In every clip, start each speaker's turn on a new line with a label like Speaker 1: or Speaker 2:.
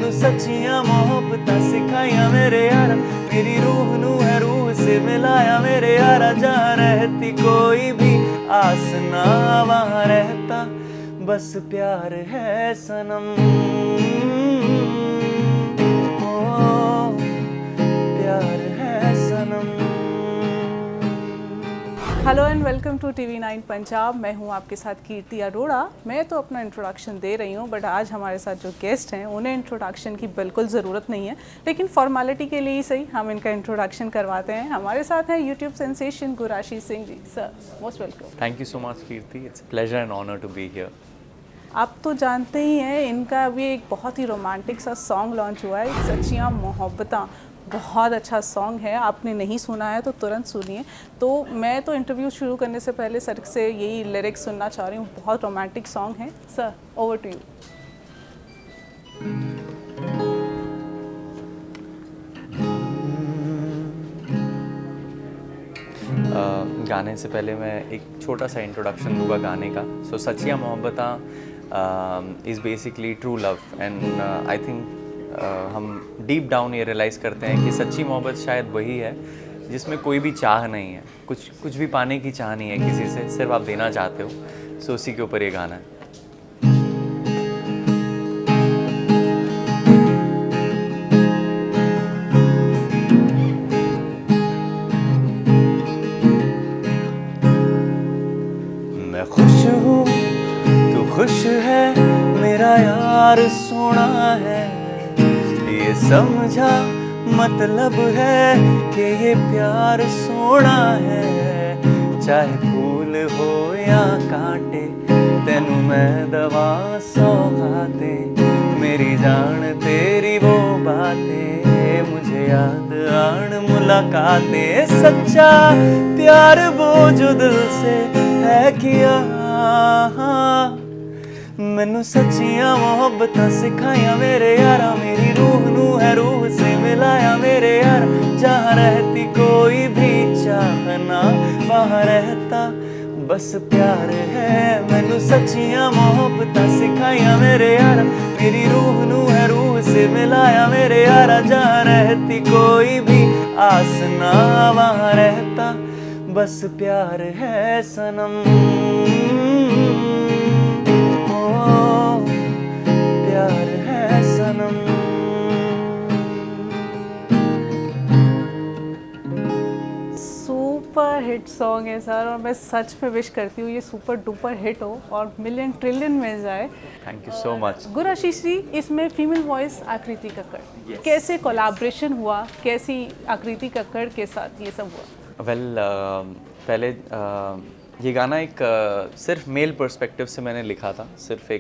Speaker 1: मैनू सच्चियां मोहब्बतां सिखाइयां मेरे यारा, मेरी रूह नू है रूह से मिलाया मेरे यारा, जहाँ रहती कोई भी आस ना वहाँ रहता बस प्यार है सनम। ओ प्यार है सनम।
Speaker 2: Hello and welcome to TV9 Punjab. मैं हूं आपके साथ कीर्ति अरोड़ा। मैं तो अपना इंट्रोडक्शन दे रही हूं, बट आज हमारे साथ जो गेस्ट हैं उन्हें इंट्रोडक्शन की बिल्कुल ज़रूरत नहीं है, लेकिन फॉर्मेलिटी के लिए ही सही हम इनका इंट्रोडक्शन करवाते हैं। हमारे साथ हैं YouTube sensation Gurashish Singh ji. Sir, most welcome.
Speaker 1: Thank you so much Kirti, it's pleasure and honour to be here.
Speaker 2: आप तो जानते ही हैं इनका अभी एक बहुत ही रोमांटिक सा सॉन्ग लॉन्च हुआ है, सच्चियां मोहब्बतां। बहुत अच्छा सॉन्ग है, आपने नहीं सुना है तो तुरंत सुनिए। तो मैं तो इंटरव्यू शुरू करने से पहले सर से यही लिरिक्स सुनना चाह रही हूँ। बहुत रोमांटिक सॉन्ग है। Sir, over to you.
Speaker 1: गाने से पहले मैं एक छोटा सा इंट्रोडक्शन दूंगा गाने का। So Sachiyan Mohabbatan is basically true love and I think हम डीप डाउन ये रियलाइज़ करते हैं कि सच्ची मोहब्बत शायद वही है जिसमें कोई भी चाह नहीं है, कुछ भी पाने की चाह नहीं है किसी से, सिर्फ आप देना चाहते हो। सो उसी के ऊपर ये गाना है। मैं खुश हूँ तू खुश है, मेरा यार सोना है, ये समझा मतलब है कि ये प्यार सोना है। चाहे फूल हो या कांटे, तेनू मैं दवा सौगाते, मेरी जान तेरी वो बातें मुझे याद आन मुलाकातें। सच्चा प्यार वो जो दिल से है किया, मैनू सच्चियां मोहब्बतां सिखाइयां मेरे यारा, मेरी रूह नू है रूह से मिलाया मेरे यारा, जहाँ रहती कोई भी चाहना वहाँ रहता बस प्यार है। मैनू सच्चियां मोहब्बतां सिखाइयां मेरे यारा, मेरी रूह नू है रूह से मिलाया मेरे यारा, जहाँ रहती कोई भी आस ना वहाँ रहता बस प्यार है सनम। प्यार है सनम।
Speaker 2: सुपर हिट सॉन्ग है सर, और मैं सच में विश करती हूँ ये सुपर डुपर हिट हो और मिलियन ट्रिलियन में जाए।
Speaker 1: Thank you so much.
Speaker 2: Gurashish ji, इसमें फीमेल वॉइस आकृति कक्कड़,
Speaker 1: Yes.
Speaker 2: कैसे कोलैबोरेशन हुआ, कैसी आकृति कक्कड़ के साथ ये सब हुआ?
Speaker 1: वेल पहले ये गाना एक सिर्फ मेल पर्सपेक्टिव से मैंने लिखा था, सिर्फ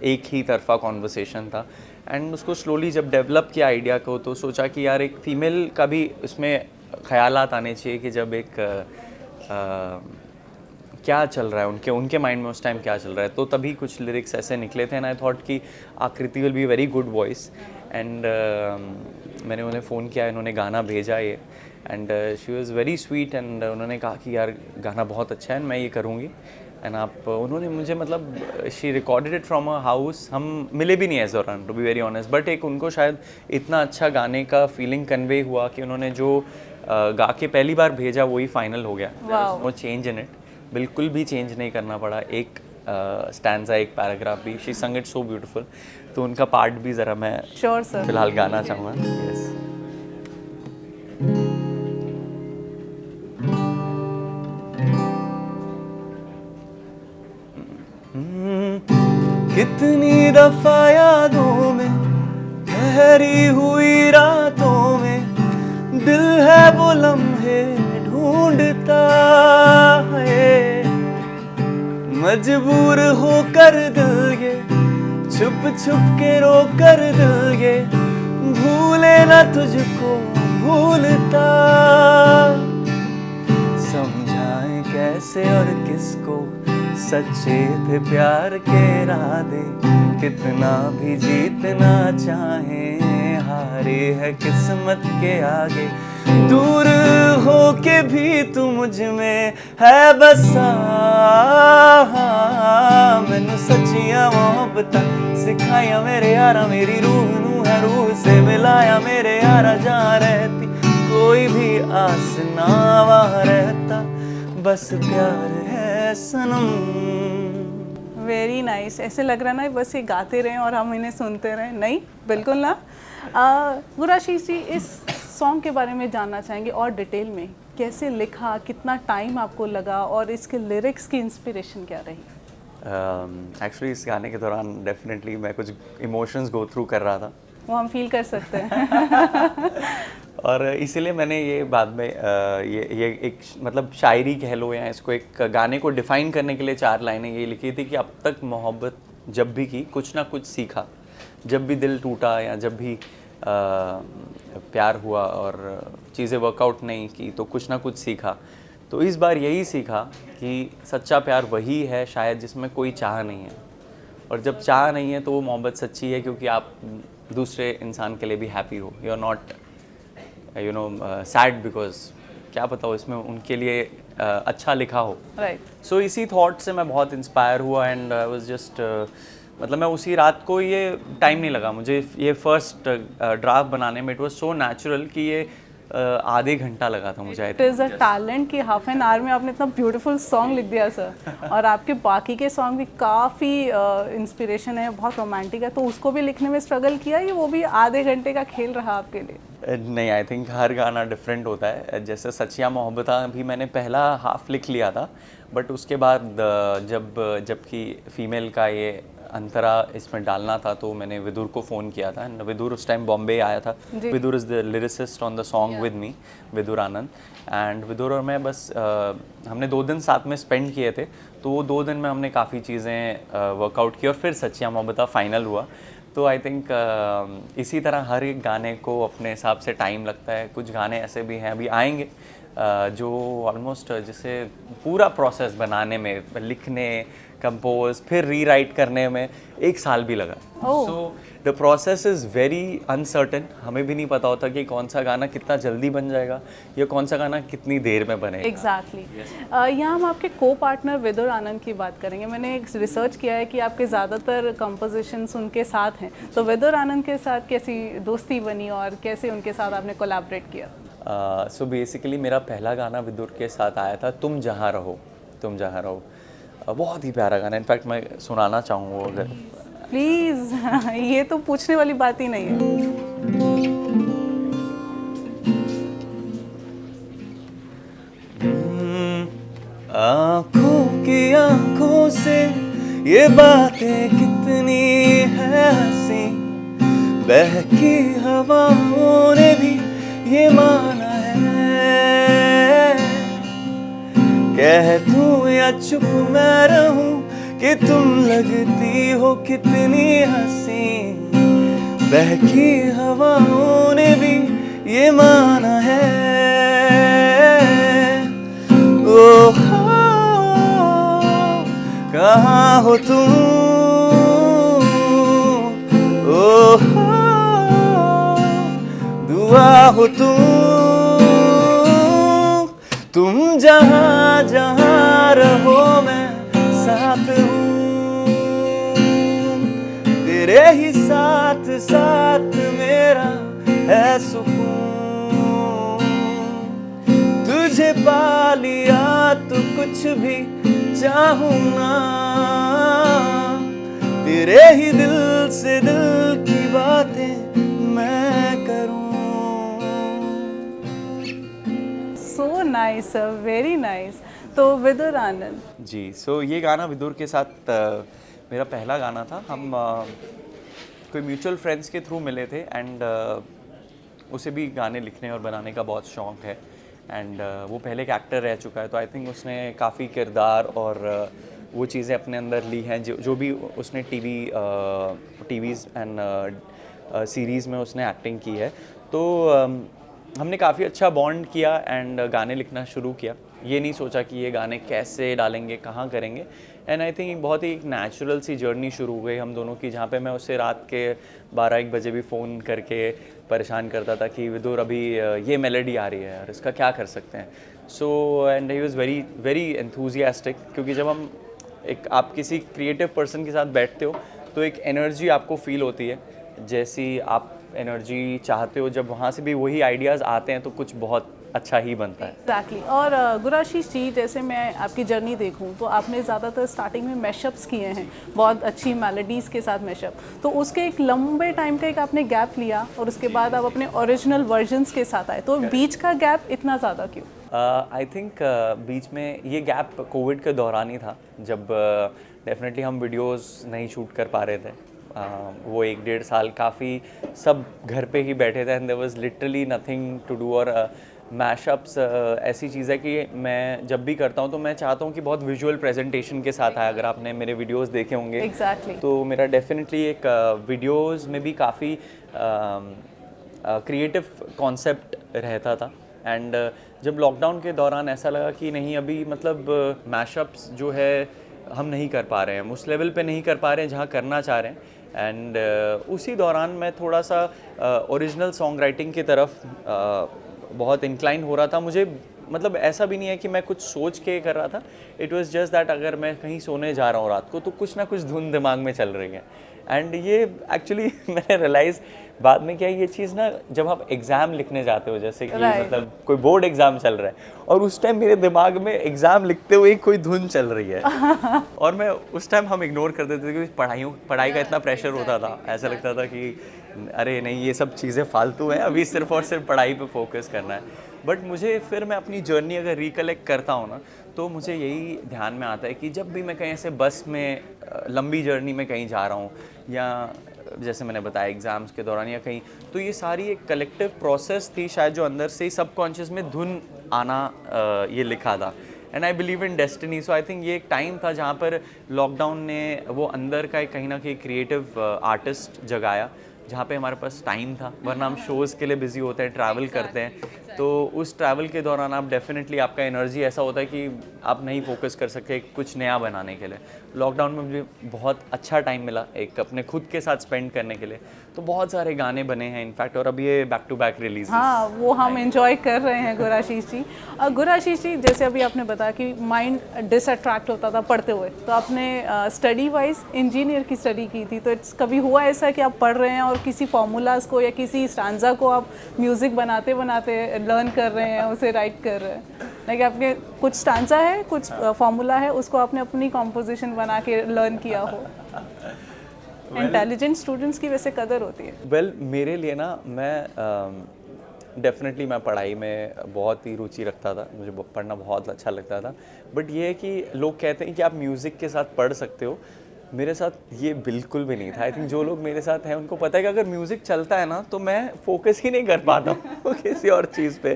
Speaker 1: एक ही तरफा कॉन्वर्सेशन था, एंड उसको स्लोली जब डेवलप किया आइडिया को, तो सोचा कि यार एक फ़ीमेल का भी इसमें ख़यालात आने चाहिए कि जब एक क्या चल रहा है उनके माइंड में उस टाइम क्या चल रहा है। तो तभी कुछ लिरिक्स ऐसे निकले थे, एंड आई थॉट कि आकृति will be very good voice, and मैंने उन्हें फ़ोन किया, इन्होंने गाना भेजा ये, and she was very sweet, and उन्होंने कहा कि यार गाना बहुत अच्छा है, मैं ये करूँगी। एंड उन्होंने मुझे मतलब she recorded it from a house, हम मिले भी नहीं इस दौरान to be very honest, but एक उनको शायद इतना अच्छा गाने का फीलिंग कन्वे हुआ कि उन्होंने जो गा के पहली बार भेजा वही फाइनल हो गया। नो चेंज इन इट, बिल्कुल भी चेंज नहीं करना पड़ा, एक स्टैंजा एक पैराग्राफ भी। शी संग इट सो ब्यूटीफुल, तो उनका पार्ट भी ज़रा मैं
Speaker 2: श्योर सर
Speaker 1: फिलहाल गाना चाहूँगा। यस। कितनी दफा यादों में ठहरी हुई रातों में, दिल है वो लम्हे ढूंढता है, मजबूर होकर दिल ये छुप छुप के रो कर दिल ये भूले ना तुझको भूलता। समझाएं कैसे और किसको सच्चे थे प्यार के इरादे, कितना भी जीतना चाहें हारे है किस्मत के आगे, दूर हो के भी तू मुझ में है बसा। मैनू सच्चियां मोहब्बतां सिखाया मेरे यारा, मेरी रूह नू है रूह से मिलाया मेरे यारा, जहाँ रहती कोई भी आस ना वहाँ रहता, बस प्यार है सनम।
Speaker 2: Very nice. ऐसे लग रहा ना बस ये गाते रहें और हम इन्हें सुनते रहें। नहीं, बिल्कुल ना। गुराशीष जी, इस सॉन्ग के बारे में जानना चाहेंगे और डिटेल में, कैसे लिखा, कितना टाइम आपको लगा और इसके लिरिक्स की इंस्पिरेशन क्या रही?
Speaker 1: एक्चुअली इस गाने के दौरान डेफिनेटली मैं कुछ इमोशंस गो थ्रू कर रहा था,
Speaker 2: वो हम फील कर सकते हैं।
Speaker 1: और इसीलिए मैंने ये बाद में ये एक मतलब शायरी कह लो या इसको एक गाने को डिफ़ाइन करने के लिए 4 लाइनें ये लिखी थी कि अब तक मोहब्बत जब भी की कुछ ना कुछ सीखा, जब भी दिल टूटा या जब भी प्यार हुआ और चीज़ें वर्कआउट नहीं की तो कुछ ना कुछ सीखा। तो इस बार यही सीखा कि सच्चा प्यार वही है शायद जिसमें कोई चाह नहीं है, और जब चाह नहीं है तो वो मोहब्बत सच्ची है क्योंकि आप दूसरे इंसान के लिए भी हैप्पी हो, you are not sad because क्या पता हो इसमें उनके लिए अच्छा लिखा हो।
Speaker 2: राइट।
Speaker 1: सो इसी थॉट से मैं बहुत इंस्पायर हुआ एंड आई वाज जस्ट मतलब मैं उसी रात को, ये टाइम नहीं लगा मुझे ये फर्स्ट ड्राफ्ट बनाने में, इट वाज सो नेचुरल कि ये आधे घंटा लगा था मुझे।
Speaker 2: इट इज़ अ टैलेंट कि हाफ एन आवर में आपने इतना ब्यूटीफुल सॉन्ग लिख दिया सर। और आपके बाकी के सॉन्ग भी काफ़ी इंस्पिरेशन है, बहुत रोमांटिक है, तो उसको भी लिखने में स्ट्रगल किया, ये वो भी आधे घंटे का खेल रहा आपके लिए?
Speaker 1: नहीं, आई थिंक हर गाना डिफरेंट होता है। जैसे सच्चियाँ मोहब्बतां भी मैंने पहला हाफ लिख लिया था, बट उसके बाद जबकि फीमेल का ये अंतरा इसमें डालना था तो मैंने विदुर को फ़ोन किया था। विदुर उस टाइम बॉम्बे आया था। Vidur is the lyricist on the song with me, Vidur Anand. And Vidur और मैं बस हमने 2 दिन साथ में स्पेंड किए थे, तो वो 2 दिन में हमने काफ़ी चीज़ें वर्कआउट की और फिर सच्चियाँ मोहब्बतां फाइनल हुआ। तो आई थिंक इसी तरह हर एक गाने को अपने हिसाब से टाइम लगता है। कुछ गाने ऐसे भी हैं, अभी आएंगे जो ऑलमोस्ट जैसे पूरा प्रोसेस बनाने में, लिखने, कंपोज, फिर रीराइट करने में 1 साल भी लगा। So the process is very uncertain. हमें भी नहीं पता होता कि कौन सा गाना कितना जल्दी बन जाएगा या कौन सा गाना कितनी देर में बनेगा।
Speaker 2: एग्जैक्टली। यहाँ हम आपके को पार्टनर विदुर आनंद की बात करेंगे। मैंने एक रिसर्च किया है कि आपके ज़्यादातर कंपोजिशंस उनके साथ हैं, तो विदुर आनंद के साथ कैसी दोस्ती बनी और कैसे उनके साथ आपने कोलैबोरेट किया?
Speaker 1: सो बेसिकली मेरा पहला गाना विदुर के साथ आया था, तुम जहाँ रहो, तुम जहाँ रहो। बहुत ही प्यारा गाना, इनफैक्ट मैं सुनाना चाहूँगा अगर
Speaker 2: प्लीज़। ये तो पूछने वाली बात ही नहीं है।
Speaker 1: आँखों की आँखों से ये बातें कितनी है हंसी, बहकी हवाओं ने भी ये माना है, कह दूं या चुप मैं रहूं कि तुम लगती हो कितनी हंसी, बहकी हवाओं ने भी ये माना है। ओ कहाँ हो तुम, ओ दुआ हो तुम जहाँ जहाँ रहो मैं साथ हूँ, तेरे ही साथ साथ मेरा है सुकून, तुझे पा लिया तो कुछ भी चाहूँ ना, तेरे ही दिल से दिल की बातें मैं करूँ।
Speaker 2: So nice, very nice. तो विदुर आनंद
Speaker 1: जी, सो ये गाना विदुर के साथ मेरा पहला गाना था। हम कोई म्यूचुअल फ्रेंड्स के थ्रू मिले थे एंड उसे भी गाने लिखने और बनाने का बहुत शौक़ है एंड वो पहले एक एक्टर रह चुका है, तो आई थिंक उसने काफ़ी किरदार और वो चीज़ें अपने अंदर ली हैं जो भी उसने टीवीज़ एंड सीरीज़ में उसने एक्टिंग की है। तो हमने काफ़ी अच्छा बॉन्ड किया एंड गाने लिखना शुरू किया। ये नहीं सोचा कि ये गाने कैसे डालेंगे, कहाँ करेंगे, एंड आई थिंक बहुत ही एक नेचुरल सी जर्नी शुरू हो गई हम दोनों की, जहाँ पे मैं उससे रात के 12-1 बजे भी फ़ोन करके परेशान करता था कि विदुर अभी ये मेलोडी आ रही है यार, इसका क्या कर सकते हैं। So and he was very very enthusiastic, क्योंकि जब हम आप किसी क्रिएटिव पर्सन के साथ बैठते हो तो एक एनर्जी आपको फील होती है, जैसी आप एनर्जी चाहते हो, जब वहाँ से भी वही आइडियाज़ आते हैं तो कुछ बहुत अच्छा ही बनता है।
Speaker 2: एग्जैक्टली और गुराशीष जी, जैसे मैं आपकी जर्नी देखूं तो आपने ज़्यादातर स्टार्टिंग में मैशअप्स किए हैं, बहुत अच्छी मेलोडीज़ के साथ मैशअप, तो उसके एक लंबे टाइम का एक आपने गैप लिया और उसके बाद आप अपने ओरिजिनल वर्जन्स के साथ आए, तो बीच का गैप इतना ज़्यादा क्यों?
Speaker 1: आई थिंक बीच में ये गैप कोविड के दौरान ही था, जब डेफिनेटली हम वीडियोस नहीं शूट कर पा रहे थे। वो 1-1.5 साल काफ़ी सब घर पे ही बैठे थे and there was literally nothing to do. और मैशअप्स ऐसी चीज़ है कि मैं जब भी करता हूँ तो मैं चाहता हूँ कि बहुत विजुअल प्रेजेंटेशन के साथ आए। अगर आपने मेरे वीडियोस देखे होंगे
Speaker 2: Exactly.
Speaker 1: तो मेरा डेफिनेटली एक वीडियोस में भी काफ़ी क्रिएटिव कॉन्सेप्ट रहता था। एंड जब लॉकडाउन के दौरान ऐसा लगा कि नहीं, अभी मतलब मैशअप्स जो है हम नहीं कर पा रहे हैं, उस लेवल पे नहीं कर पा रहे हैं जहाँ करना चाह रहे हैं। एंड उसी दौरान मैं थोड़ा सा ओरिजिनल सॉन्ग राइटिंग की तरफ बहुत इंक्लाइन हो रहा था। मुझे मतलब ऐसा भी नहीं है कि मैं कुछ सोच के कर रहा था, इट वाज जस्ट दैट अगर मैं कहीं सोने जा रहा हूँ रात को तो कुछ ना कुछ धुन दिमाग में चल रही है। एंड ये एक्चुअली मैंने रियलाइज़ बाद में क्या, ये चीज़ ना जब आप एग्ज़ाम लिखने जाते हो, जैसे कि मतलब कोई बोर्ड एग्ज़ाम चल रहा है और उस टाइम मेरे दिमाग में एग्ज़ाम लिखते हुए कोई धुन चल रही है और मैं उस टाइम हम इग्नोर कर देते थे क्योंकि पढ़ाई का इतना प्रेशर होता था, ऐसा लगता था कि अरे नहीं, ये सब चीज़ें फालतू हैं, अभी सिर्फ और सिर्फ पढ़ाई पे फोकस करना है। बट मुझे फिर मैं अपनी जर्नी अगर रिकलेक्ट करता हूँ ना, तो मुझे यही ध्यान में आता है कि जब भी मैं कहीं ऐसे बस में लंबी जर्नी में कहीं जा रहा हूँ या जैसे मैंने बताया एग्ज़ाम्स के दौरान या कहीं, तो ये सारी एक कलेक्टिव प्रोसेस थी शायद, जो अंदर से ही सबकॉन्शियस में धुन आना ये लिखा था। And I believe in destiny. So I think ये एक टाइम था जहाँ पर लॉकडाउन ने वो अंदर का एक कहीं ना कहीं क्रिएटिव आर्टिस्ट जगाया, जहाँ पे हमारे पास टाइम था, वरना हम शोज़ के लिए बिजी होते हैं, ट्रैवल करते हैं। तो उस ट्रैवल के दौरान आप डेफिनेटली आपका एनर्जी ऐसा होता है कि आप नहीं फोकस कर सकते कुछ नया बनाने के लिए। लॉकडाउन में मुझे बहुत अच्छा टाइम मिला एक अपने खुद के साथ स्पेंड करने के लिए, तो बहुत सारे गाने बने हैं इनफैक्ट, और अभी ये बैक टू बैक रिलीज।
Speaker 2: हाँ, वो हम एंजॉय कर रहे हैं गुराशीष जी। गुराशीष जी, जैसे अभी आपने बताया कि माइंड डिसअट्रैक्ट होता था पढ़ते हुए, तो आपने स्टडी वाइज इंजीनियर की स्टडी की थी, तो कभी हुआ ऐसा कि आप पढ़ रहे हैं और किसी फॉर्मूलाज को या किसी स्टांजा को आप म्यूज़िक बनाते बनाते लर्न कर रहे हैं, उसे राइट कर रहे हैं, लाइक आपके कुछ स्टांजा है, कुछ फॉर्मूला है, उसको आपने अपनी कॉम्पोजिशन बना के लर्न किया हो? इंटेलिजेंट स्टूडेंट्स की वैसे कदर होती है।
Speaker 1: वेल मेरे लिए ना, मैं डेफिनेटली मैं पढ़ाई में बहुत ही रुचि रखता था, मुझे पढ़ना बहुत अच्छा लगता था। बट ये है कि लोग कहते हैं कि आप म्यूज़िक के साथ पढ़ सकते हो, मेरे साथ ये बिल्कुल भी नहीं था। आई थिंक जो लोग मेरे साथ हैं उनको पता है कि अगर म्यूज़िक चलता है ना तो मैं फोकस ही नहीं कर पाता हूँ किसी और चीज़ पे,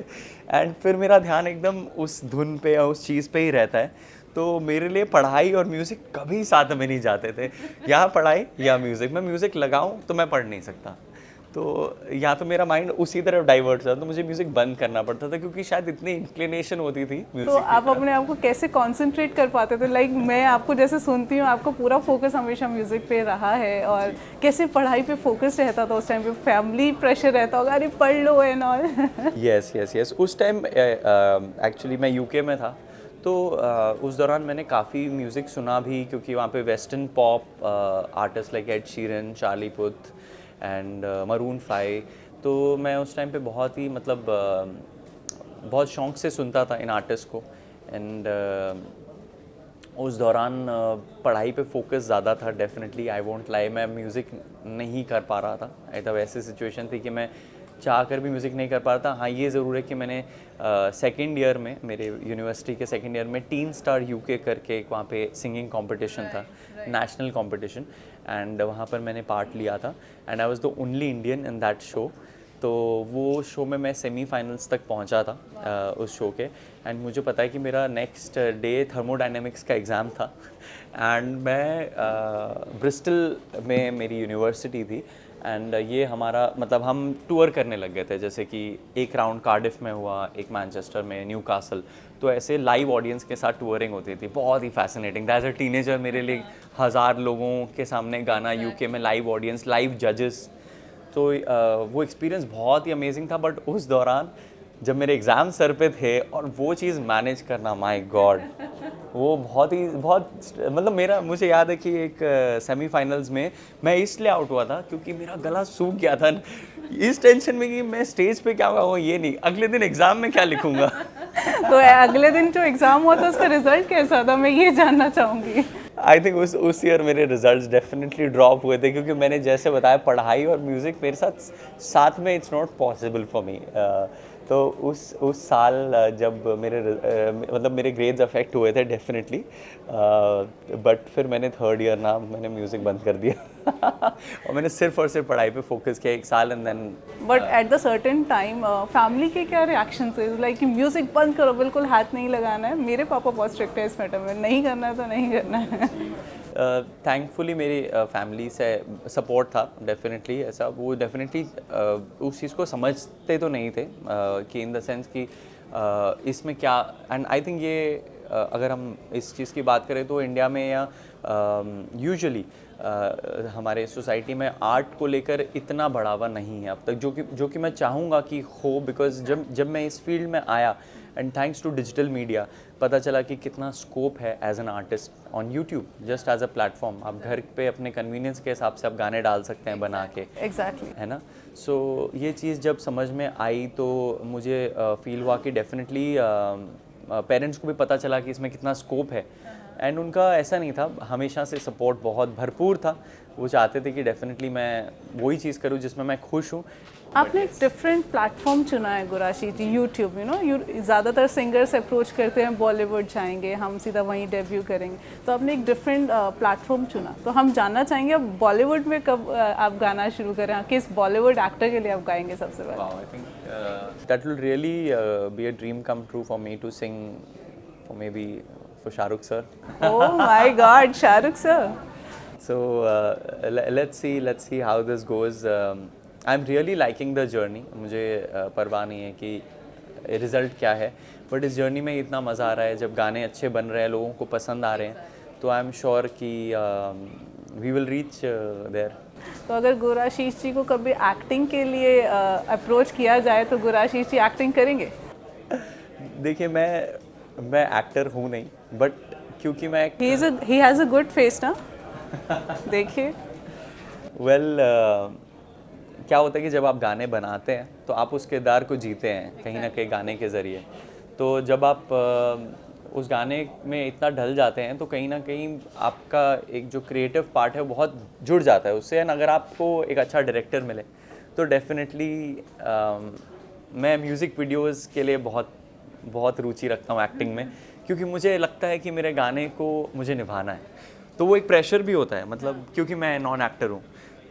Speaker 1: एंड फिर मेरा ध्यान एकदम उस धुन पे या उस चीज़ पे ही रहता है। तो मेरे लिए पढ़ाई और म्यूज़िक कभी साथ में नहीं जाते थे, या पढ़ाई या म्यूज़िक। मैं म्यूज़िक लगाऊं तो मैं पढ़ नहीं सकता, तो या तो मेरा माइंड उसी तरफ डाइवर्ट था, तो मुझे म्यूज़िक बंद करना पड़ता था क्योंकि शायद इतनी इंक्लिनेशन होती थी म्यूज़िक।
Speaker 2: तो आप अपने आप को कैसे कंसंट्रेट कर पाते थे? लाइक मैं आपको जैसे सुनती हूँ, आपका पूरा फोकस हमेशा म्यूज़िक पे रहा है, और कैसे पढ़ाई पे फोकस रहता था उस टाइम पे? फैमिली प्रेशर रहता होगा, अरे पढ़ लो एंड ऑल।
Speaker 1: यस उस टाइम एक्चुअली मैं यूके में था, तो उस दौरान मैंने काफ़ी म्यूज़िक सुना भी, क्योंकि वहाँ पे western pop artist like Ed Sheeran, Charlie Puth and maroon 5, तो मैं उस टाइम पे बहुत ही मतलब बहुत शौक से सुनता था इन आर्टिस्ट को। एंड उस दौरान पढ़ाई पे फोकस ज़्यादा था, डेफिनेटली आई वोंट लाई, मैं म्यूज़िक नहीं कर पा रहा था। तब ऐसी सिचुएशन थी कि मैं चाह कर भी म्यूज़िक नहीं कर पा रहा था। हाँ, ये ज़रूर है कि मैंने सेकेंड ईयर में, मेरे यूनिवर्सिटी के सेकेंड ईयर में टीन स्टार यूके करके एक वहाँ पे सिंगिंग कंपटीशन था, नेशनल कंपटीशन, एंड वहाँ पर मैंने पार्ट लिया था and I was the only Indian in that show. तो वो शो में मैं सेमीफाइनल्स तक पहुँचा था उस शो के। एंड मुझे पता है कि मेरा नेक्स्ट डे थर्मोडायनेमिक्स का एग्ज़ाम था एंड मैं ब्रिस्टल में मेरी यूनिवर्सिटी थी, एंड ये हमारा मतलब हम टूर करने लग गए थे, जैसे कि एक राउंड कार्डिफ में हुआ, एक मैनचेस्टर में, न्यू कासल, तो ऐसे लाइव ऑडियंस के साथ टूरिंग होती थी। बहुत ही फैसिनेटिंग, एज अ टीनेजर मेरे लिए 1000 लोगों के सामने गाना, यूके में लाइव ऑडियंस, लाइव जजेस, तो वो एक्सपीरियंस बहुत ही अमेजिंग था। बट उस दौरान जब मेरे एग्ज़ाम सर पे थे और वो चीज़ मैनेज करना, माय गॉड, वो बहुत मतलब मुझे याद है कि एक सेमीफाइनल्स में मैं इसलिए आउट हुआ था क्योंकि मेरा गला सूख गया था इस टेंशन में कि मैं स्टेज पे क्या गाऊंगा, ये नहीं अगले दिन एग्ज़ाम में क्या लिखूंगा।
Speaker 2: तो अगले दिन जो एग्ज़ाम हुआ था उसका रिजल्ट कैसा था, मैं ये जानना चाहूँगी।
Speaker 1: आई थिंक उस ईयर मेरे रिजल्ट्स डेफिनेटली ड्रॉप हुए थे क्योंकि मैंने जैसे बताया पढ़ाई और म्यूज़िक मेरे साथ में it's not possible for me. तो उस साल जब मतलब मेरे ग्रेड्स अफेक्ट हुए थे डेफिनेटली, बट फिर मैंने थर्ड ईयर मैंने म्यूज़िक बंद कर दिया और मैंने सिर्फ और सिर्फ पढ़ाई पे फोकस किया 1 साल and then.
Speaker 2: But at the certain time family के क्या रिएक्शन थे, लाइक कि म्यूज़िक बंद करो, बिल्कुल हाथ नहीं लगाना है। मेरे पापा बहुत स्ट्रिक्ट है इस मैटर में, नहीं करना है तो नहीं करना है।
Speaker 1: थैंकफुली मेरी फैमिली से सपोर्ट था डेफिनेटली, ऐसा वो डेफिनेटली उस चीज़ को समझते तो नहीं थे कि इन द सेंस कि इसमें क्या, एंड आई थिंक ये अगर हम इस चीज़ की बात करें तो इंडिया में या यूजुअली हमारे सोसाइटी में आर्ट को लेकर इतना बढ़ावा नहीं है अब तक, जो कि मैं चाहूँगा कि हो, बिकॉज जब मैं इस फील्ड में आया and thanks to digital media पता चला कि कितना स्कोप है as an artist on YouTube, just as a platform. आप घर पे अपने कन्वीनियंस के हिसाब से आप गाने डाल सकते हैं बना के,
Speaker 2: एग्जैक्टली
Speaker 1: है ना। सो ये चीज़ जब समझ में आई तो मुझे फील हुआ कि डेफिनेटली पेरेंट्स को भी पता चला कि इसमें कितना स्कोप है, एंड उनका ऐसा नहीं था, हमेशा से सपोर्ट बहुत भरपूर था। वो चाहते थे कि डेफिनेटली मैं वही चीज़ करूँ जिसमें मैं खुश हूँ।
Speaker 2: आपने एक डिफरेंट प्लेटफॉर्म चुना है गुराशी जी, यूट्यूब। ज़्यादातर सिंगर्स अप्रोच करते हैं बॉलीवुड जाएंगे, हम सीधा वहीं डेब्यू करेंगे, तो आपने एक डिफरेंट प्लेटफॉर्म चुना। तो हम जानना चाहेंगे अब बॉलीवुड में कब आप गाना शुरू करें, किस बॉलीवुड एक्टर के लिए आप गाएंगे सबसे पहले?
Speaker 1: Wow, I think that will really be a dream come true for me to sing for maybe for Shah Rukh sir.
Speaker 2: Oh my God, Shahrukh sir!
Speaker 1: So let's see how this goes. I'm really liking the journey. मुझे परवाह नहीं है कि result क्या है, but इस journey में इतना मज़ा आ रहा है, जब गाने अच्छे बन रहे हैं, लोगों को पसंद आ रहे हैं, तो आई एम श्योर कि वी विल रीच देयर।
Speaker 2: तो अगर गुराशीष जी को कभी एक्टिंग के लिए अप्रोच किया जाए तो गुराशीष जी एक्टिंग करेंगे?
Speaker 1: देखिए मैं एक्टर हूँ नहीं, बट क्योंकि मैं
Speaker 2: he has a good face ना, देखिए।
Speaker 1: क्या होता है कि जब आप गाने बनाते हैं तो आप उस किरदार को जीते हैं कहीं ना कहीं गाने के ज़रिए। तो जब आप उस गाने में इतना ढल जाते हैं तो कहीं ना कहीं आपका एक जो क्रिएटिव पार्ट है वो बहुत जुड़ जाता है उससे। एंड अगर आपको एक अच्छा डायरेक्टर मिले तो डेफिनेटली मैं म्यूज़िक वीडियोस के लिए बहुत रुचि रखता हूँ एक्टिंग में, क्योंकि मुझे लगता है कि मेरे गाने को मुझे निभाना है। तो वो एक प्रेशर भी होता है, मतलब क्योंकि मैं नॉन एक्टर हूँ,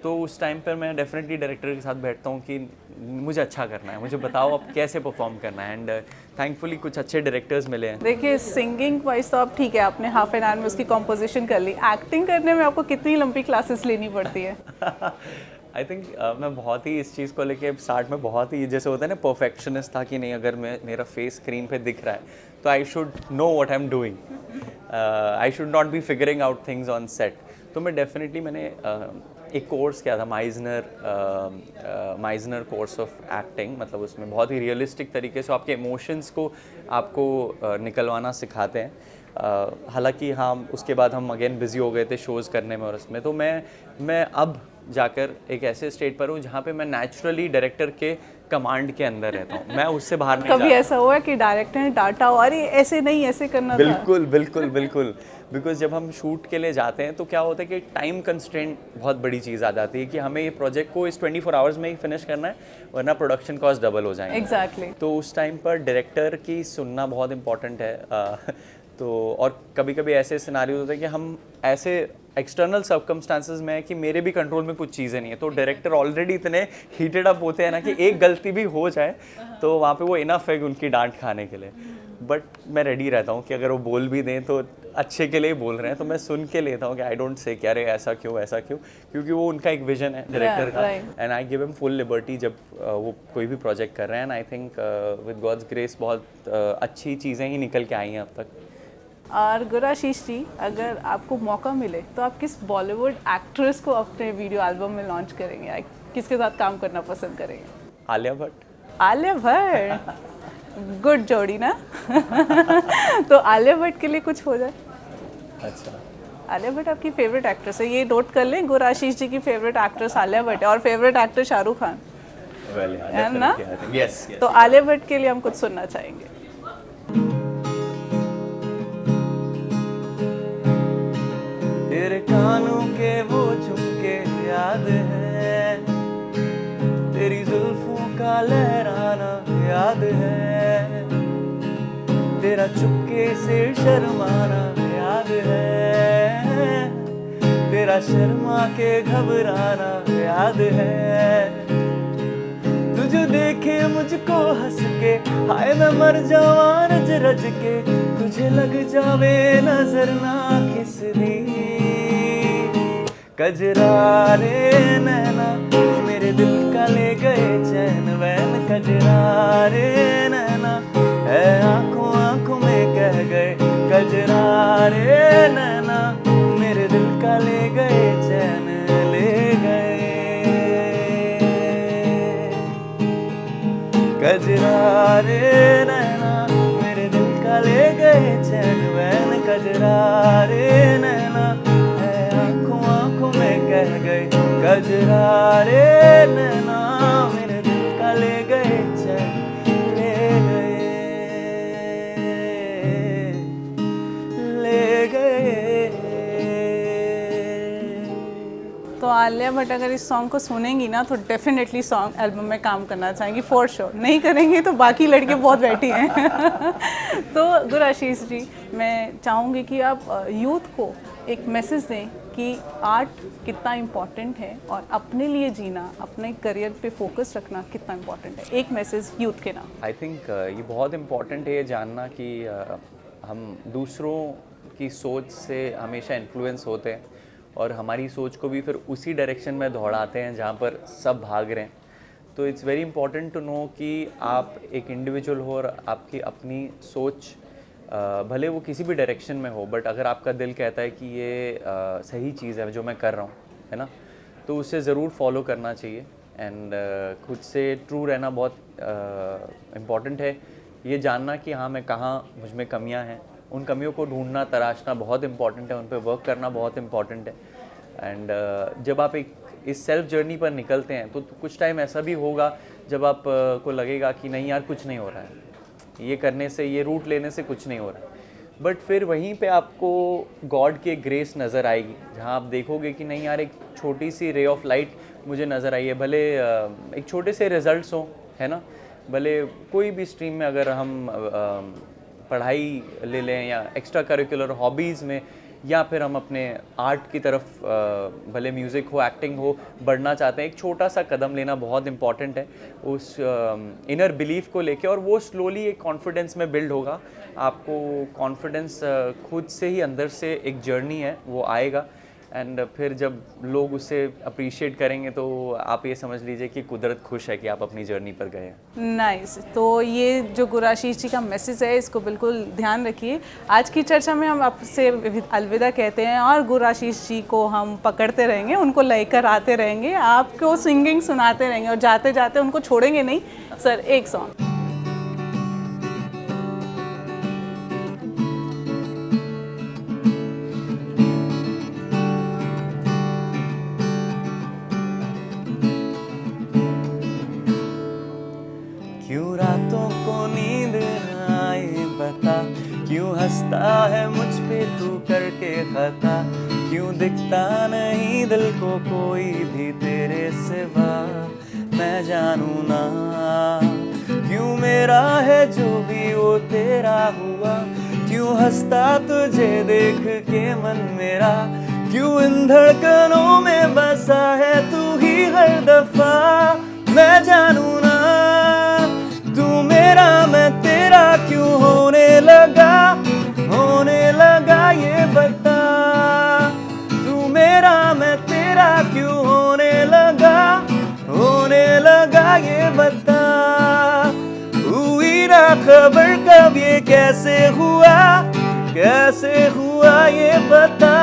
Speaker 1: तो उस टाइम पर मैं डेफिनेटली डायरेक्टर के साथ बैठता हूँ कि मुझे अच्छा करना है, मुझे बताओ अब कैसे परफॉर्म करना है। एंड थैंकफुली कुछ अच्छे डायरेक्टर्स मिले हैं।
Speaker 2: देखिए, सिंगिंग वाइज तो आप ठीक है, आपने हाफ एन आवर में उसकी कॉम्पोजिशन कर ली। एक्टिंग करने में आपको कितनी लंबी क्लासेस लेनी पड़ती है?
Speaker 1: आई थिंक मैं बहुत ही इस चीज़ को लेके स्टार्ट में बहुत ही जैसे होता है ना परफेक्शनिस्ट था कि नहीं, अगर मेरा फेस स्क्रीन पे दिख रहा है तो I should know what I am doing, I should not be figuring out things on set. तो मैंने एक कोर्स किया था, माइजनर कोर्स ऑफ एक्टिंग, मतलब उसमें बहुत ही रियलिस्टिक तरीके से आपके इमोशंस को आपको निकलवाना सिखाते हैं। हालांकि हाँ, उसके बाद हम अगेन बिज़ी हो गए थे शोज़ करने में और उसमें, तो मैं अब जाकर एक ऐसे स्टेट पर हूँ जहाँ पे मैं नेचुरली डायरेक्टर के कमांड के अंदर रहता हूँ, मैं उससे बाहर नहीं।
Speaker 2: कभी ऐसा हुआ कि डायरेक्टर ने डांटा हो, अरे ऐसे नहीं, ऐसे करना था?
Speaker 1: बिल्कुल बिकॉज जब हम शूट के लिए जाते हैं तो क्या होता है कि टाइम कंस्ट्रेंट बहुत बड़ी चीज़ आ जाती है कि हमें ये प्रोजेक्ट को इस 24 आवर्स में ही फिनिश करना है, वरना प्रोडक्शन कॉस्ट डबल हो जाएंगे।
Speaker 2: एग्जैक्टली।
Speaker 1: तो उस टाइम पर डायरेक्टर की सुनना बहुत इंपॉर्टेंट है। तो और कभी कभी ऐसे सिनारियो होते हैं कि हम ऐसे एक्सटर्नल सर्कमस्टांसेस में है कि मेरे भी कंट्रोल में कुछ चीज़ें नहीं है, तो डायरेक्टर ऑलरेडी इतने हीटेड अप होते हैं ना कि एक गलती भी हो जाए तो वहाँ पे वो इनफ है उनकी डांट खाने के लिए। बट मैं रेडी रहता हूँ कि अगर वो बोल भी दें तो अच्छे के लिए बोल रहे हैं, तो मैं सुन के लेता हूँ कि आई डोंट से क्या रे ऐसा क्यों, क्योंकि वो उनका एक विजन है डायरेक्टर का, and I give him full liberty जब वो कोई भी प्रोजेक्ट कर रहे हैं। And I think with god's grace बहुत अच्छी चीज़ें ही निकल के आई हैं अब तक।
Speaker 2: और गुराशीष जी, अगर आपको मौका मिले तो आप किस बॉलीवुड एक्ट्रेस को अपने वीडियो एल्बम में लॉन्च करेंगे, किसके साथ काम करना पसंद करेंगे?
Speaker 1: आलिया भट्ट।
Speaker 2: आलिया भट्ट? गुड जोड़ी ना। तो आलिया भट्ट के लिए कुछ हो जाए।
Speaker 1: अच्छा,
Speaker 2: आलिया भट्ट आपकी फेवरेट एक्ट्रेस है, ये नोट कर लें। गुराशीष जी की फेवरेट एक्ट्रेस आलिया भट्ट है और फेवरेट एक्टर शाहरुख खान है ना।
Speaker 1: यस,
Speaker 2: तो आलिया भट्ट के लिए हम कुछ सुनना चाहेंगे।
Speaker 1: तेरे कानों के वो झुमके याद है, तेरी जुल्फों का लहराना याद है, तेरा चुपके से शर्माना याद है, तेरा शर्मा के घबराना याद है, तुझे देखे मुझको हंस के हाय मैं मर जावा रज रज के, तुझे लग जावे नजर ना किसदी, कजरा रे नैना मेरे दिल का ले गए चैन वैन, कजरा रे नैना है आंखों आंखों में कह गए, कजरा रे नैना मेरे दिल का ले गए चैन ले गए, कजरा रे नैना मेरे दिल का ले गए चैन वैन, कजरा रे नैना है आंखों आंखों में कह गए, कजरा रे नैना मेरे दिल का ले गए चैन ले गए।
Speaker 2: तो आलिया भट्ट अगर इस सॉन्ग को सुनेंगी ना तो डेफिनेटली सॉन्ग एल्बम में काम करना चाहेंगी फॉर श्योर, नहीं करेंगे तो बाकी लड़के बहुत बैठी हैं। तो गुराशीष जी, मैं चाहूँगी कि आप यूथ को एक मैसेज दें कि आर्ट कितना इम्पॉर्टेंट है और अपने लिए जीना, अपने करियर पे फोकस रखना कितना इम्पॉर्टेंट है। एक मैसेज यूथ के नाम।
Speaker 1: आई थिंक ये बहुत इम्पॉर्टेंट है ये जानना कि हम दूसरों की सोच से हमेशा इन्फ्लुएंस होते हैं और हमारी सोच को भी फिर उसी डायरेक्शन में दौड़ाते हैं जहाँ पर सब भाग रहे हैं। तो it's very important to know कि आप एक इंडिविजुअल हो और आपकी अपनी सोच भले वो किसी भी डायरेक्शन में हो, बट अगर आपका दिल कहता है कि ये सही चीज़ है जो मैं कर रहा हूँ, है ना, तो उसे ज़रूर फॉलो करना चाहिए। एंड खुद से ट्रू रहना बहुत इम्पॉर्टेंट है। ये जानना कि हाँ मैं कहाँ, मुझ में कमियाँ हैं, उन कमियों को ढूंढना तराशना बहुत इम्पॉर्टेंट है, उन पर वर्क करना बहुत इम्पॉर्टेंट है। एंड जब आप एक इस सेल्फ जर्नी पर निकलते हैं तो कुछ टाइम ऐसा भी होगा जब आप को लगेगा कि नहीं यार कुछ नहीं हो रहा है, ये करने से, ये रूट लेने से कुछ नहीं हो रहा है, बट फिर वहीं पे आपको गॉड की ग्रेस नज़र आएगी जहाँ आप देखोगे कि नहीं यार एक छोटी सी रे ऑफ लाइट मुझे नज़र आई है। भले एक छोटे से रिजल्ट्स हों, है ना, भले कोई भी स्ट्रीम में अगर हम पढ़ाई ले लें या एक्स्ट्रा करिकुलर हॉबीज़ में, या फिर हम अपने आर्ट की तरफ भले म्यूज़िक हो, एक्टिंग हो, बढ़ना चाहते हैं, एक छोटा सा कदम लेना बहुत इंपॉर्टेंट है उस इनर बिलीफ को लेके, और वो स्लोली एक कॉन्फिडेंस में बिल्ड होगा। आपको कॉन्फिडेंस खुद से ही अंदर से एक जर्नी है वो आएगा, एंड फिर जब लोग उसे अप्रिशिएट करेंगे तो आप ये समझ लीजिए कि कुदरत खुश है कि आप अपनी जर्नी पर गए हैं।
Speaker 2: नाइस। तो ये जो गुराशीष जी का मैसेज है इसको बिल्कुल ध्यान रखिए। आज की चर्चा में हम आपसे अलविदा कहते हैं और गुराशीष जी को हम पकड़ते रहेंगे, उनको लेकर आते रहेंगे, आपको सिंगिंग सुनाते रहेंगे और जाते जाते उनको छोड़ेंगे नहीं। सर एक सॉन्ग।
Speaker 1: क्यों रातों को नींद न आए बता, क्यों हंसता है मुझ पे तू करके खता, क्यों दिखता नहीं दिल को कोई भी तेरे सिवा, मैं जानू ना क्यों मेरा है जो भी वो तेरा हुआ, क्यों हंसता तुझे देख के मन मेरा, क्यों इन धड़कनों में बसा है तू ही हर दफा, मैं जानू ना तू मेरा मैं तेरा क्यों होने लगा ये बता, तू मेरा मैं तेरा क्यों होने लगा ये बता, हुई ना खबर कब ये कैसे हुआ ये बता,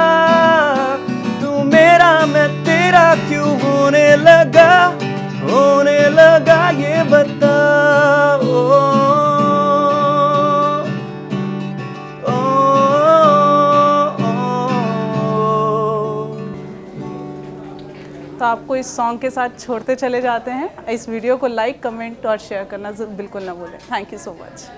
Speaker 1: तू मेरा मैं तेरा क्यों होने लगा ये बता। ओ
Speaker 2: आपको इस सॉन्ग के साथ छोड़ते चले जाते हैं। इस वीडियो को लाइक, कमेंट और शेयर करना बिल्कुल ना भूलें। Thank you so much.